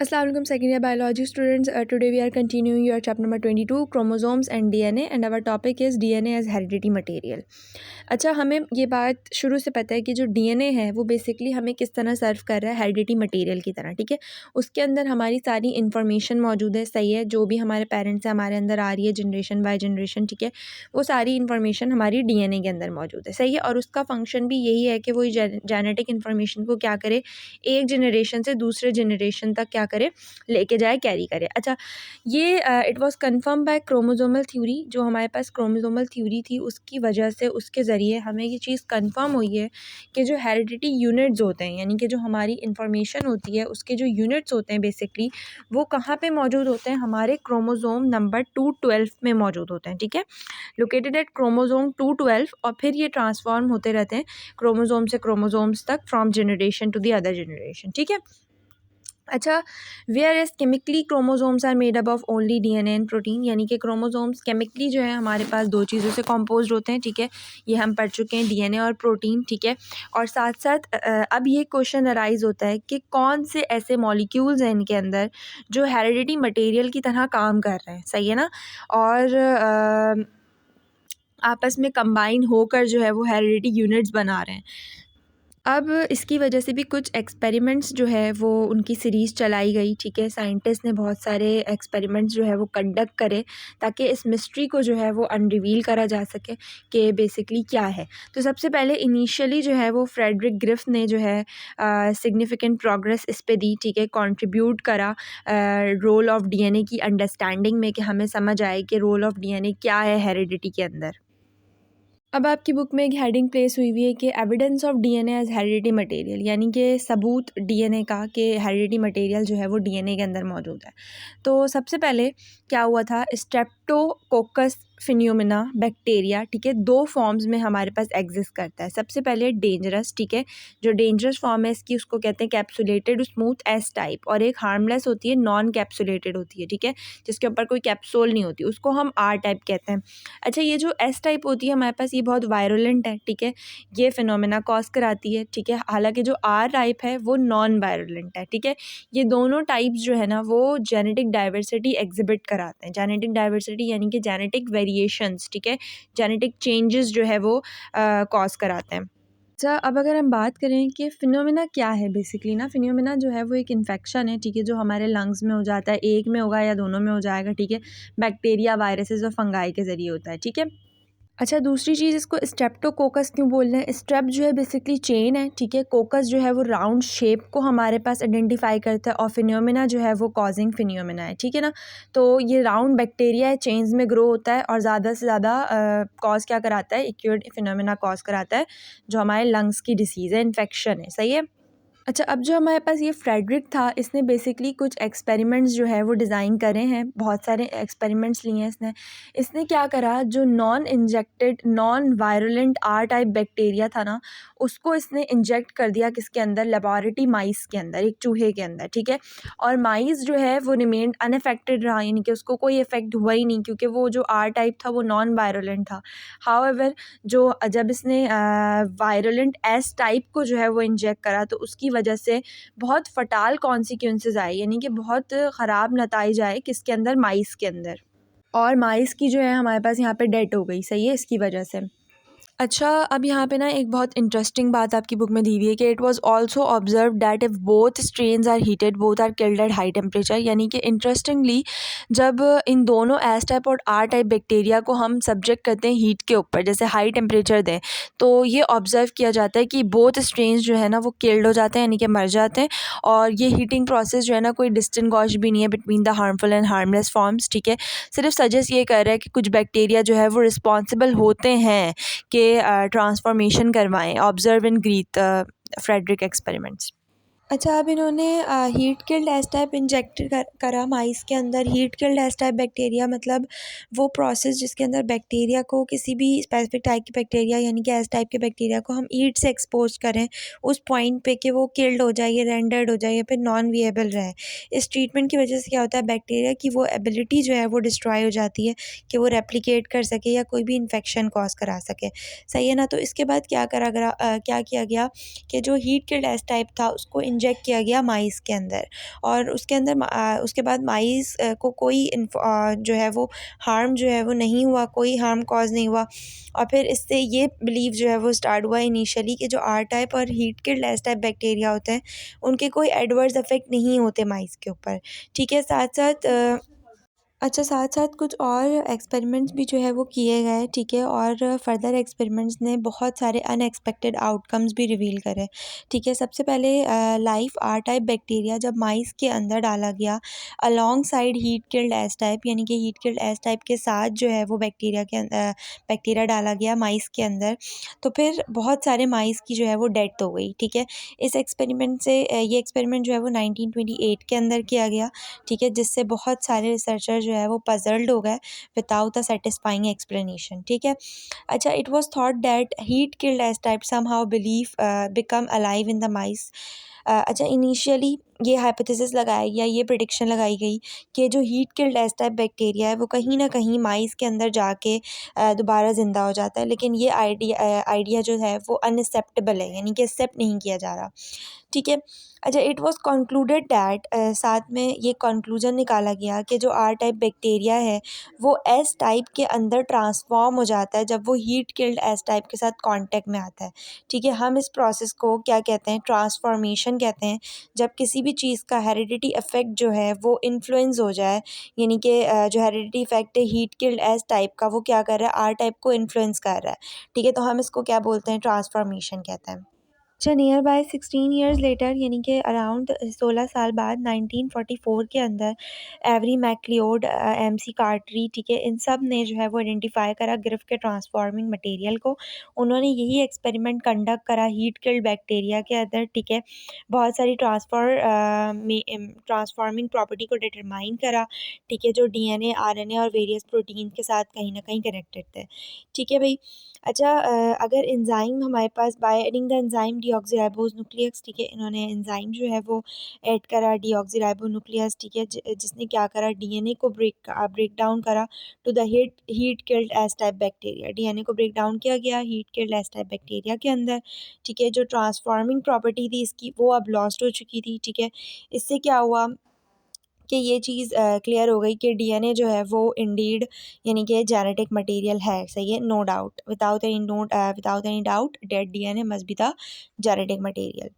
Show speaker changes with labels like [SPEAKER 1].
[SPEAKER 1] Assalamu alaikum second year biology students. Today we are continuing your chapter number 22 chromosomes and DNA and our topic is DNA as hereditary material. अच्छा, हमें ये बात शुरू से पता है कि जो DNA है वो बेसिकली हमें किस तरह सर्व कर रहा है हेरिडिटी मटेरियल की तरह, ठीक है। उसके अंदर हमारी सारी इन्फॉर्मेशन मौजूद है, सही है। जो भी हमारे पेरेंट्स से हमारे अंदर आ रही है जनरेशन बाय जनरेशन, ठीक है, वो सारी इन्फॉर्मेशन हमारी DNA के अंदर मौजूद है, सही है। और उसका फंक्शन भी यही है कि वो जेनेटिक इन्फॉर्मेशन को क्या करे, एक जनरेशन से दूसरे जनरेशन तक क्या करे, लेके जाए, कैरी करे। अच्छा, ये it was confirmed by chromosomal theory. जो हमारे पास क्रोमोसोमल थ्योरी थी उसकी वजह से, उसके ज़रिए हमें ये चीज़ कंफर्म हुई है कि जो हेरिडिटी यूनिट्स होते हैं, यानी कि जो हमारी इन्फॉर्मेशन होती है उसके जो यूनिट्स होते हैं बेसिकली, वो कहाँ पे मौजूद होते हैं, हमारे क्रोमोसोम नंबर 212 में मौजूद होते हैं, ठीक है, लोकेटेड एट क्रोमोसोम 212। और फिर ये ट्रांसफॉर्म होते रहते हैं क्रोमोसोम से क्रोमोसोम्स तक, from generation to the other generation, ठीक है। अच्छा, whereas chemically chromosomes are made up of only DNA and protein, यानी कि क्रोमोसोम्स केमिकली जो है हमारे पास दो चीज़ों से कॉम्पोज होते हैं, ठीक है, ये हम पढ़ चुके हैं, डीएनए और प्रोटीन, ठीक है। और साथ साथ अब ये क्वेश्चन अराइज होता है कि कौन से ऐसे मॉलिक्यूल्स हैं इनके अंदर जो हेरिडिटी मटेरियल की तरह काम कर रहे हैं, सही है ना, और आपस में कंबाइन होकर जो है वो हेरिडिटी यूनिट्स बना रहे हैं। अब इसकी वजह से भी कुछ एक्सपेरिमेंट्स जो है वो उनकी सीरीज़ चलाई गई, ठीक है। साइंटिस्ट ने बहुत सारे एक्सपेरिमेंट्स जो है वो कंडक्ट करे ताकि इस मिस्ट्री को जो है वो अनरिवील करा जा सके कि बेसिकली क्या है। तो सबसे पहले इनिशियली जो है वो फ्रेडरिक ग्रिफ्थ ने जो है सिग्निफिकेंट प्रोग्रेस इस पे दी, ठीक है, कंट्रीब्यूट करा रोल ऑफ डीएनए की अंडरस्टैंडिंग में, कि हमें समझ आए कि रोल ऑफ डीएनए क्या है हेरिडिटी के अंदर। अब आपकी बुक में एक हेडिंग प्लेस हुई हुई है कि evidence of DNA as heredity material, यानी कि सबूत डीएनए का कि हेरिडिटी मटेरियल जो है वो डीएनए के अंदर मौजूद है। तो सबसे पहले क्या हुआ था, स्ट्रेप्टोकोकस फिनोमेना बैक्टीरिया, ठीक है, दो फॉर्म्स में हमारे पास एग्जिस्ट करता है। सबसे पहले डेंजरस, ठीक है, जो डेंजरस फॉर्म है इसकी उसको कहते हैं कैप्सुलेटेड स्मूथ एस टाइप, और एक हार्मलेस होती है नॉन कैप्सुलेटेड होती है, ठीक है, जिसके ऊपर कोई कैप्सूल नहीं होती, उसको हम आर टाइप कहते हैं। अच्छा, ये जो एस टाइप होती है हमारे पास, ये बहुत वायरुलेंट है, ठीक है, ये फिनोमेना कॉज कराती है, ठीक है। हालांकि जो आर टाइप है वो नॉन वायरुलेंट है, ठीक है। ये दोनों टाइप्स जो है ना वो जेनेटिक डाइवर्सिटी एग्जिबिट कराते हैं। जेनेटिक डाइवर्सिटी यानी कि जेनेटिक वेरिएशंस, ठीक है, जेनेटिक चेंजेस जो है वो कॉज कराते हैं। अच्छा, अब अगर हम बात करें कि फिनोमेना क्या है, बेसिकली ना फिनोमेना जो है वो एक इन्फेक्शन है, ठीक है, जो हमारे लंग्स में हो जाता है, एक में होगा या दोनों में हो जाएगा, ठीक है, बैक्टीरिया, वायरसेस और फंगाई के ज़रिए होता है, ठीक है। अच्छा, दूसरी चीज़, इसको स्ट्रेप्टोकोकस क्यों बोल रहे हैं, स्ट्रेप जो है बेसिकली चेन है, ठीक है, कोकस जो है वो राउंड शेप को हमारे पास आइडेंटिफाई करता है, और फिनोमेना जो है वो कॉजिंग फिनोमेना है, ठीक है ना। तो ये राउंड बैक्टीरिया है, चेन्स में ग्रो होता है और ज़्यादा से ज़्यादा कॉज क्या कराता है, एक्यूट फिनोमेना कॉज कराता है, जो हमारे लंग्स की डिसीज़ है, इन्फेक्शन है, सही है। अच्छा, अब जो हमारे पास ये फ्रेडरिक था, इसने बेसिकली कुछ एक्सपेरिमेंट्स जो है वो डिज़ाइन करे हैं, बहुत सारे एक्सपेरिमेंट्स लिए हैं इसने। इसने क्या करा, जो non injected non virulent R type bacteria था ना, उसको इसने इंजेक्ट कर दिया किसके अंदर, लेबोरेटरी माइस के अंदर, एक चूहे के अंदर, ठीक है। और माइस जो है वो रिमेन्ड अनअफेक्टेड रहा, यानी कि उसको कोई इफेक्ट हुआ ही नहीं, क्योंकि वो जो आर टाइप था वो नॉन वायरुलेंट था। हाउएवर जो जब इसने वायरुलेंट एस टाइप को जो है वो इंजेक्ट करा, तो उसकी वजह से बहुत फटाल कॉन्सिक्वेंसेस आए, यानी कि बहुत ख़राब नताइज आए किसके अंदर, माइस के अंदर, और माइस की जो है हमारे पास यहाँ पे डेथ हो गई, सही है, इसकी वजह से। अच्छा, अब यहाँ पे ना एक बहुत इंटरेस्टिंग बात आपकी बुक में दी हुई है कि it was also observe that if both strains are heated both are killed at high temperature, यानी कि इंटरेस्टिंगली जब इन दोनों एस टाइप और आर टाइप बैक्टीरिया को हम सब्जेक्ट करते हैं हीट के ऊपर, जैसे हाई टेम्परेचर दें, तो ये ऑब्ज़र्व किया जाता है कि बोथ स्ट्रेन्स जो है ना वो किल्ड हो जाते हैं, यानी कि मर जाते हैं। और ये हीटिंग प्रोसेस जो है ना कोई डिस्टिंग्विश भी नहीं है between the harmful and harmless forms, ठीक है। सिर्फ सजेस्ट ये कर रहा है कि कुछ बैक्टीरिया जो है वो रिस्पॉन्सिबल होते हैं कि ट्रांसफॉर्मेशन करवाएं, ऑब्जर्व एंड ग्रीथ फ्रेडरिक एक्सपेरिमेंट्स। अच्छा, अब इन्होंने heat killed S type inject करा माइस के अंदर। Heat killed S type bacteria मतलब वो प्रोसेस जिसके अंदर बैक्टीरिया को, किसी भी स्पेसिफिक टाइप की बैक्टीरिया यानी कि एस टाइप के बैक्टीरिया को हम हीट से एक्सपोज करें उस पॉइंट पे कि वो किल्ड हो जाए, या रेंडर्ड हो जाए, या फिर नॉन विएबल रहे। इस ट्रीटमेंट की वजह से क्या होता है, बैक्टीरिया की वो एबिलिटी जो है वो डिस्ट्रॉय हो जाती है कि वो रेप्लिकेट कर सके या कोई भी इन्फेक्शन कॉज करा सके, सही है ना। तो इसके बाद क्या किया गया कि जो हीट किल्ड एस टाइप था उसको इंजेक्ट किया गया माइस के अंदर, और उसके बाद माइस को कोई जो है वो हार्म जो है वो नहीं हुआ, कोई हार्म कॉज नहीं हुआ। और फिर इससे ये बिलीव जो है वो स्टार्ट हुआ इनिशियली कि जो आर टाइप और heat killed S type bacteria होते हैं उनके कोई एडवर्स इफेक्ट नहीं होते माइस के ऊपर, ठीक है। साथ साथ कुछ और एक्सपेरिमेंट्स भी जो है वो किए गए, ठीक है, और फर्दर एक्सपेरिमेंट्स ने बहुत सारे अनएक्सपेक्टेड आउटकम्स भी रिवील करे, ठीक है। सबसे पहले लाइफ आर टाइप बैक्टीरिया जब माइस के अंदर डाला गया along side heat killed S type, यानी कि हीट किल्ड एस टाइप के साथ जो है वो बैक्टीरिया डाला गया माइस के अंदर, तो फिर बहुत सारे माइस की जो है वो डेथ हो गई, ठीक है। इस एक्सपेरिमेंट से ये एक्सपेरिमेंट जो है वो 1928 के अंदर किया गया, ठीक है, जिससे बहुत सारे रिसर्चर जो है वो पजल्ड हो गए विदाउट अ सेटिस्फाइंग एक्सप्लेनेशन, ठीक है। अच्छा, it was thought that heat killed S type somehow belief become alive in the माइस। अच्छा, इनिशियली ये हाइपोथेसिस लगाया गया, ये प्रिडिक्शन लगाई गई कि जो heat killed S type bacteria है वो कहीं ना कहीं माइस के अंदर जाके दोबारा ज़िंदा हो जाता है, लेकिन ये आइडिया जो है वो अनएक्सेप्टेबल है, यानी कि एक्सेप्ट नहीं किया जा रहा, ठीक है। अच्छा, इट वाज कंक्लूडेड दैट साथ में ये कंक्लूजन निकाला गया कि जो आर टाइप बैक्टीरिया है वो एस टाइप के अंदर ट्रांसफॉर्म हो जाता है जब वो हीट किल्ड एस टाइप के साथ कांटेक्ट में आता है, ठीक है। हम इस प्रोसेस को क्या कहते हैं, ट्रांसफॉर्मेशन कहते हैं। जब किसी भी चीज़ का हेरिडिटी इफेक्ट जो है वो इन्फ्लुएंस हो जाए, यानी कि जो हेरिडिटी इफेक्ट है हीट किल्ड एस टाइप का वो क्या कर रहा है, आर टाइप को इन्फ्लुएंस कर रहा है, ठीक है, तो हम इसको क्या बोलते हैं, ट्रांसफॉर्मेशन कहते हैं। अच्छा, नियर बाय 16 ईयर्स लेटर, यानी कि अराउंड 16 साल बाद 1944 के अंदर एवरी मैक्लियोड, MC कार्टरी, ठीक है, इन सब ने जो है वो आइडेंटिफाई करा ग्रिफ के ट्रांसफॉर्मिंग मटेरियल को। उन्होंने यही एक्सपेरिमेंट कंडक्ट करा हीट किल्ड बैक्टीरिया के अंदर, ठीक है। बहुत सारी ट्रांसफॉर्मिंग प्रॉपर्टी को डिटरमाइन करा, ठीक है, जो DNA, RNA और वेरियस प्रोटीन के साथ कहीं ना कहीं कनेक्टेड थे, ठीक है भाई। अच्छा, अगर एंजाइम हमारे पास by adding the enzyme deoxyribose nucleus, ठीक है, इन्होंने एंजाइम जो है वो ऐड करा डीऑक्सीराइबो न्यूक्लियस, ठीक है, जिसने क्या करा, DNA को ब्रेक डाउन करा to the heat killed S type bacteria. DNA को ब्रेक डाउन किया गया heat killed S type bacteria के अंदर, ठीक है। जो ट्रांसफॉर्मिंग प्रॉपर्टी थी इसकी वो अब लॉस्ट हो चुकी थी, ठीक है। इससे क्या हुआ कि ये चीज़ क्लियर हो गई कि DNA जो है वो इंडीड, यानी कि जेनेटिक मटेरियल है, सही है, no doubt, without any doubt that DNA must be the genetic material.